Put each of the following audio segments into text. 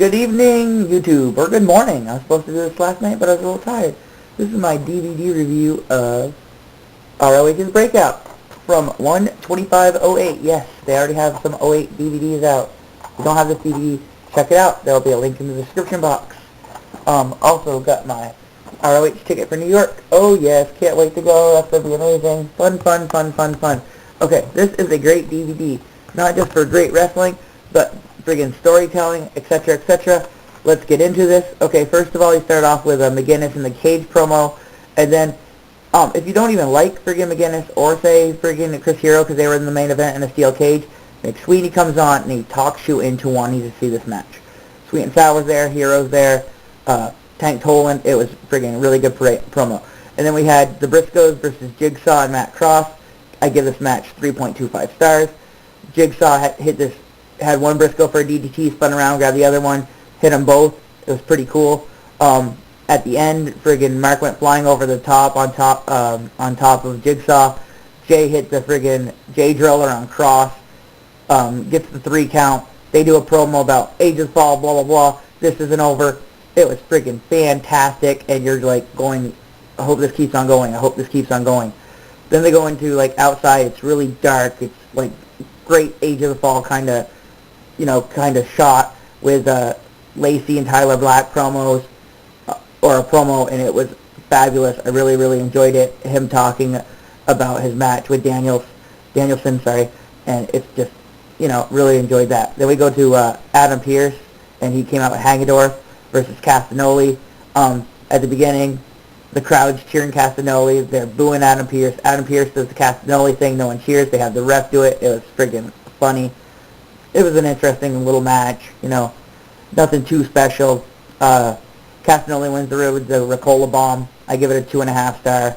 Good evening, YouTube, or good morning. I was supposed to do this last night, but I was a little tired. This is my DVD review of ROH's Breakout from 1/25/08. Yes, they already have some '08 DVDs out. If you don't have this DVD, check it out. There will be a link in the description box. Also got my ROH ticket for New York. Oh yes, can't wait to go. That's going to be amazing. Fun, fun, fun, fun, fun. Okay, this is a great DVD. Not just for great wrestling, but friggin' storytelling, etc., etc. Let's get into this. Okay, first of all, you start off with McGunness in the cage promo, and then if you don't even like friggin' McGunness or say friggin' Chris Hero because they were in the main event in a steel cage, McSweeney comes on and he talks you into wanting to see this match. Sweet and Sour's there, Hero's there, Tank Toland. It was friggin' really good promo. And then we had the Briscoes versus Jigsaw and Matt Cross. I give this match 3.25 stars. Jigsaw had one Briscoe for a DDT, spun around, grabbed the other one, hit them both. It was pretty cool. At the end, friggin' Mark went flying over the top on top of Jigsaw. Jay hit the friggin' J driller on Cross. Gets the 3 count. They do a promo about ages fall, blah blah blah. This isn't over. It was friggin' fantastic, and you're like going, I hope this keeps on going. I hope this keeps on going. Then they go into like outside. It's really dark. It's like great Age of the Fall kind of shot with Lacy and Tyler Black promos, or a promo, and it was fabulous. I really, really enjoyed it. Him talking about his match with Danielson, and it's just, really enjoyed that. Then we go to Adam Pearce, and he came out with Hagedorn versus Castagnoli. At the beginning, the crowd's cheering Castagnoli. They're booing Adam Pearce. Adam Pearce does the Castagnoli thing. No one cheers. They have the ref do it. It was friggin' funny. It was an interesting little match. Nothing too special. Castagnoli wins with the Ricola bomb. I give it a 2.5 star.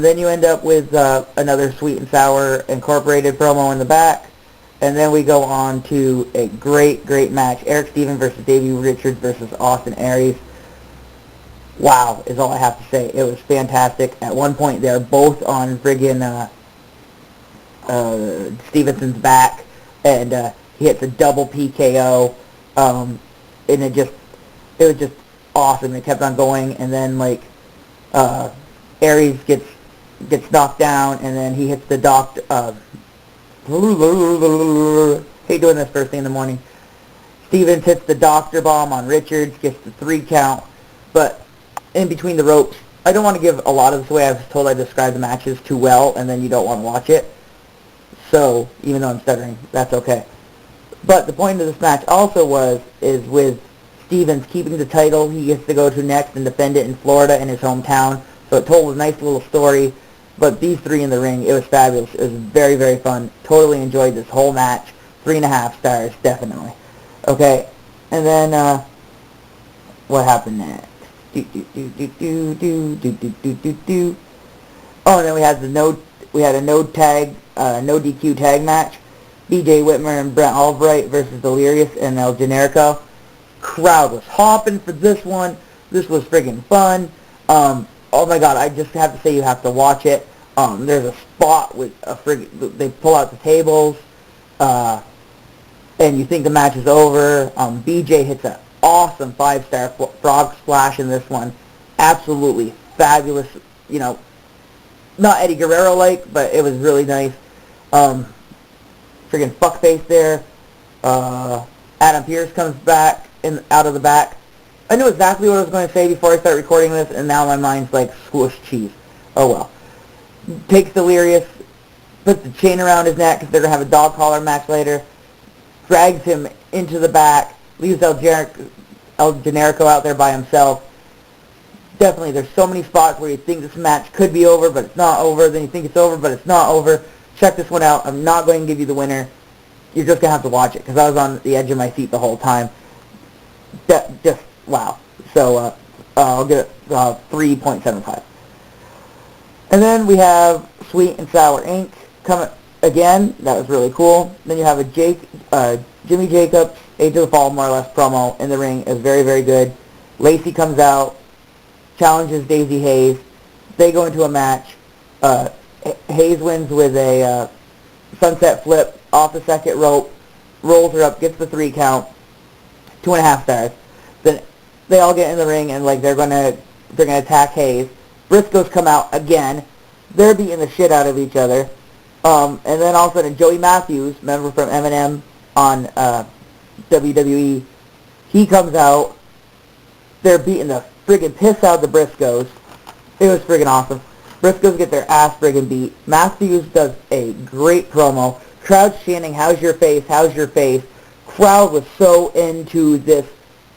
Then you end up with another Sweet and Sour Incorporated promo in the back. And then we go on to a great, great match. Erick Stevens versus Davey Richards versus Austin Aries. Wow, is all I have to say. It was fantastic. At one point, they're both on friggin' Stevenson's back, and he hits a double PKO, and it was just awesome. It kept on going, and then Aries gets knocked down, and then he hits the doctor. Hate doing this first thing in the morning. Stevens hits the doctor bomb on Richards, gets the 3 count, but in between the ropes, I don't want to give a lot of this away. I was told I described the matches too well, and then you don't want to watch it. So, even though I'm stuttering, that's okay. But the point of this match also is with Stevens keeping the title. He gets to go to next and defend it in Florida in his hometown. So it told a nice little story. But these 3 in the ring, it was fabulous. It was very, very fun. Totally enjoyed this whole match. 3.5 stars, definitely. Okay, and then what happened next? Oh, and then we had a no DQ tag match. BJ Whitmer and Brent Albright versus Delirious and El Generico. Crowd was hopping for this one. This was friggin' fun. Oh my god, I just have to say you have to watch it. There's a spot with they pull out the tables, and you think the match is over. BJ hits an awesome 5-star frog splash in this one. Absolutely fabulous. Not Eddie Guerrero-like, but it was really nice. Friggin' fuckface there. Adam Pearce comes back out of the back. I knew exactly what I was going to say before I start recording this, and now my mind's like swoosh cheese. Oh well. Takes Delirious, puts the chain around his neck because they're going to have a dog collar match later. Drags him into the back. Leaves El Generico out there by himself. Definitely, there's so many spots where you think this match could be over, but it's not over. Then you think it's over, but it's not over. Check this one out. I'm not going to give you the winner. You're just going to have to watch it because I was on the edge of my seat the whole time. Just, wow. So, I'll get it 3.75. And then we have Sweet and Sour Inc. coming again. That was really cool. Then you have a Jimmy Jacobs, Age of the Fall, more or less, promo in the ring. It was very, very good. Lacy comes out, challenges Daizee Haze. They go into a match. Haze wins with a sunset flip off the second rope, rolls her up, gets the 3 count. 2.5 stars. Then they all get in the ring and like they're gonna attack Haze. Briscoes come out again. They're beating the shit out of each other. And then all of a sudden Joey Matthews, member from Eminem on WWE, he comes out. They're beating the friggin' piss out of the Briscoes. It was friggin' awesome. Briscoes get their ass friggin' beat. Matthews does a great promo. Crowd's chanting, "How's your face? How's your face?" Crowd was so into this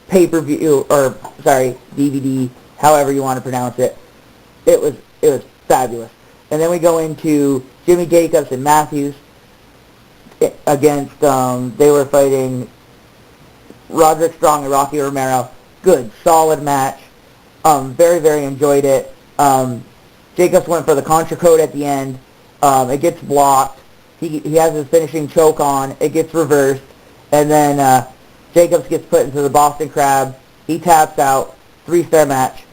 pay-per-view, or sorry, DVD, however you want to pronounce it. It was fabulous. And then we go into Jimmy Jacobs and Matthews against, they were fighting Roderick Strong and Rocky Romero. Good, solid match. Very, very enjoyed it. Jacobs went for the Contra Code at the end. It gets blocked. He has his finishing choke on. It gets reversed. And then Jacobs gets put into the Boston Crab. He taps out. 3-star match.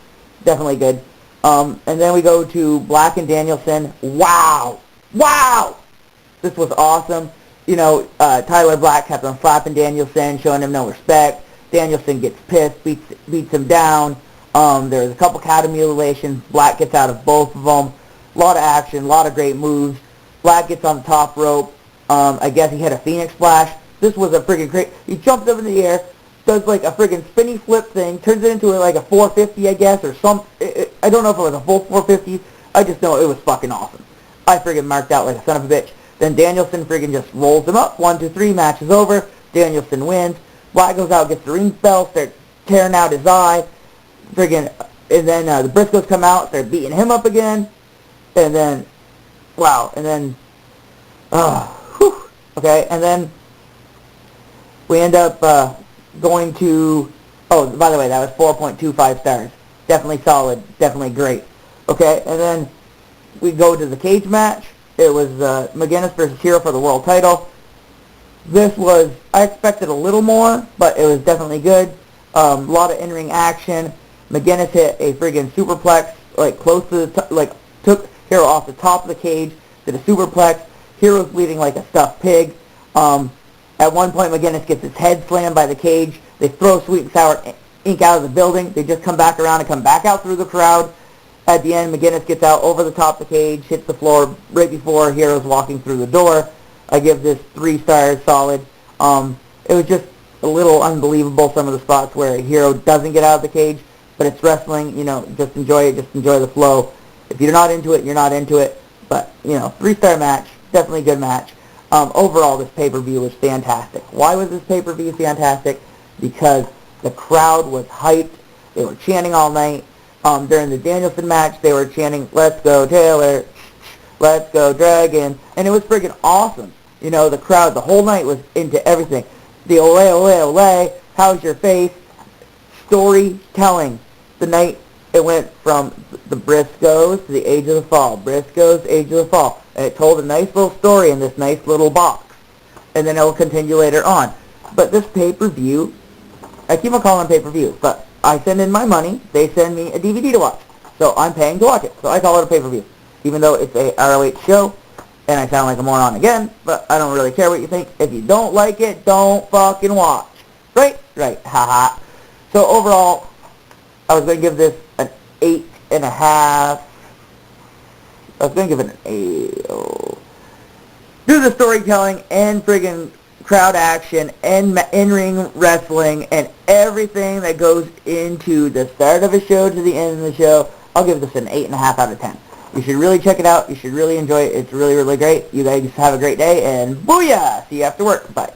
Definitely good. And then we go to Black and Danielson. Wow! Wow! This was awesome. You know, Tyler Black kept on slapping Danielson, showing him no respect. Danielson gets pissed, beats him down. There's a couple cattle mutilations. Black gets out of both of them. A lot of action, a lot of great moves. Black gets on the top rope. I guess he had a Phoenix Splash. This was a friggin' great... He jumped up in the air, does like a friggin' spinny flip thing, turns it into like a 450, I guess, or some... I don't know if it was a full 450. I just know it was fucking awesome. I friggin' marked out like a son of a bitch. Then Danielson friggin' just rolls him up. 1, 2, 3, match is over. Danielson wins. Black goes out, gets the ring bell, starts tearing out his eye. Friggin'... And then the Briscoes come out, start beating him up again. And then... Wow. And then... Whew. Okay, and then... We end up going to... Oh, by the way, that was 4.25 stars. Definitely solid. Definitely great. Okay, and then we go to the cage match. It was McGunness versus Hero for the world title. This was... I expected a little more, but it was definitely good. A lot of in-ring action. McGunness hit a friggin' superplex, like, close to the... Like, took Hero off the top of the cage, did a superplex. Hero's bleeding like a stuffed pig. At one point, McGunness gets his head slammed by the cage. They throw Sweet and Sour Inc. out of the building. They just come back around and come back out through the crowd. At the end, McGunness gets out over the top of the cage, hits the floor right before Hero's walking through the door. I give this 3 stars, solid. It was just a little unbelievable, some of the spots where Hero doesn't get out of the cage, but it's wrestling, you know, just enjoy it, just enjoy the flow. If you're not into it, you're not into it. But, you know, 3-star match, definitely a good match. Overall, this pay-per-view was fantastic. Why was this pay-per-view fantastic? Because the crowd was hyped. They were chanting all night. During the Danielson match, they were chanting, "Let's go Taylor, let's go Dragon," and it was freaking awesome. You know, the crowd the whole night was into everything. The ole, ole, ole, how's your face? Storytelling. The night it went from the Briscoes to the Age of the Fall. Briscoes, Age of the Fall. And it told a nice little story in this nice little box. And then it will continue later on. But this pay-per-view, I keep on calling it pay-per-view, but I send in my money, they send me a DVD to watch. So I'm paying to watch it. So I call it a pay-per-view. Even though it's a ROH show, and I sound like a moron again, but I don't really care what you think. If you don't like it, don't fucking watch. Right? Right. Haha. So overall, I was going to give this an 8.5. I was going to give it an 8. Oh. Due to the storytelling and friggin' crowd action and in-ring wrestling and everything that goes into the start of a show to the end of the show, I'll give this an 8.5 out of 10. You should really check it out. You should really enjoy it. It's really, really great. You guys have a great day, and booyah! See you after work. Bye.